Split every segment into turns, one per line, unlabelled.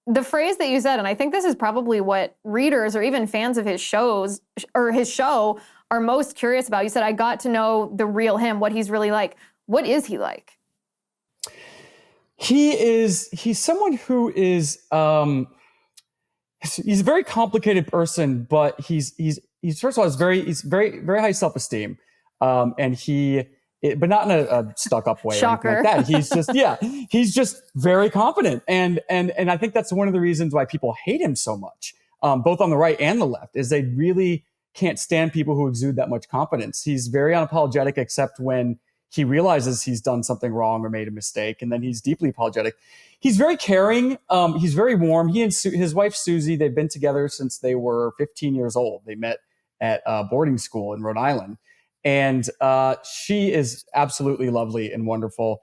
the phrase that you said, and I think this is probably what readers or even fans of his shows or his show are most curious about. You said, I got to know the real him, what he's really like. What is he like?
He's someone who is, he's a very complicated person, but he's first of all, he's very high self-esteem. And but not in a stuck-up way or anything like that. He's just, he's just very confident. And I think that's one of the reasons why people hate him so much, both on the right and the left, is they really can't stand people who exude that much confidence. He's very unapologetic, except when he realizes he's done something wrong or made a mistake, and then he's deeply apologetic. He's very caring. He's very warm. He and his wife, Susie, they've been together since they were 15 years old. They met at boarding school in Rhode Island. And she is absolutely lovely and wonderful.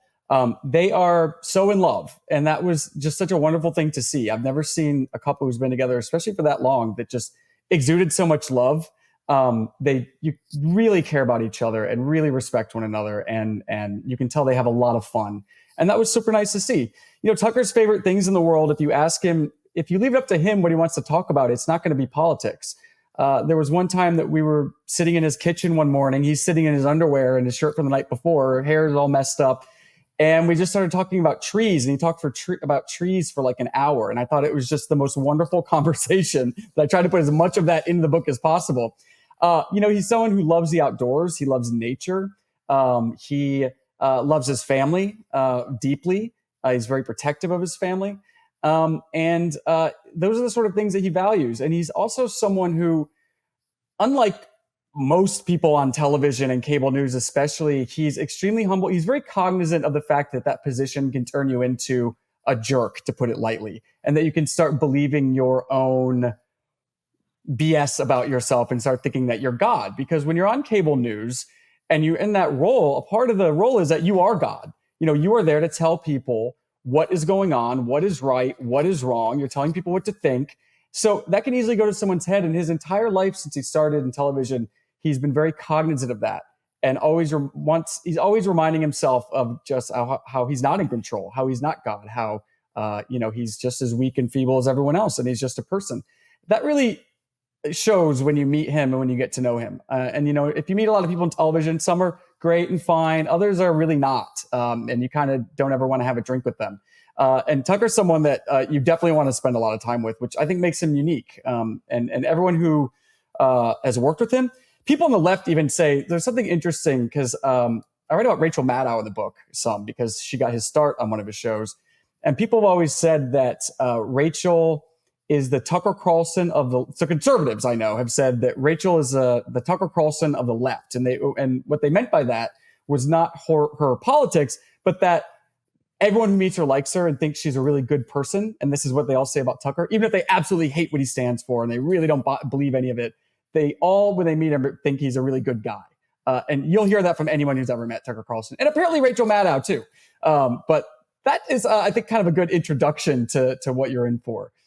They are so in love. And that was just such a wonderful thing to see. I've never seen a couple who's been together, especially for that long, that just exuded so much love. You really care about each other and really respect one another. And you can tell they have a lot of fun. And that was super nice to see. You know, Tucker's favorite things in the world, if you ask him, if you leave it up to him what he wants to talk about, it's not going to be politics. There was one time that we were sitting in his kitchen one morning. He's sitting in his underwear and his shirt from the night before. Hair is all messed up. And we just started talking about trees. And he talked about trees for like an hour. And I thought it was just the most wonderful conversation that I tried to put as much of that into the book as possible. He's someone who loves the outdoors. He loves nature. He loves his family deeply. He's very protective of his family. Those are the sort of things that he values. And he's also someone who, unlike most people on television and cable news especially, he's extremely humble. He's very cognizant of the fact that that position can turn you into a jerk, to put it lightly, and that you can start believing your own BS about yourself and start thinking that you're God. Because when you're on cable news and you're in that role, a part of the role is that you are God. You know, you are there to tell people what is going on, what is right, what is wrong. You're telling people what to think. So that can easily go to someone's head. And his entire life since he started in television, he's been very cognizant of that, and he's always reminding himself of just how he's not in control, how he's not God, how he's just as weak and feeble as everyone else, and he's just a person. That really shows when you meet him and when you get to know him. If you meet a lot of people in television, some are great and fine, others are really not, and you kind of don't ever want to have a drink with them. And Tucker's someone that you definitely want to spend a lot of time with, which I think makes him unique. And everyone who has worked with him, people on the left even say there's something interesting, because I write about Rachel Maddow in the book some, because she got his start on one of his shows. And people have always said that Rachel is the Tucker Carlson so conservatives I know have said that Rachel is the Tucker Carlson of the left. And what they meant by that was not her politics, but that everyone who meets her likes her and thinks she's a really good person. And this is what they all say about Tucker, even if they absolutely hate what he stands for and they really don't believe any of it. They all, when they meet him, think he's a really good guy. And you'll hear that from anyone who's ever met Tucker Carlson, and apparently Rachel Maddow too. But that is, I think, kind of a good introduction to what you're in for.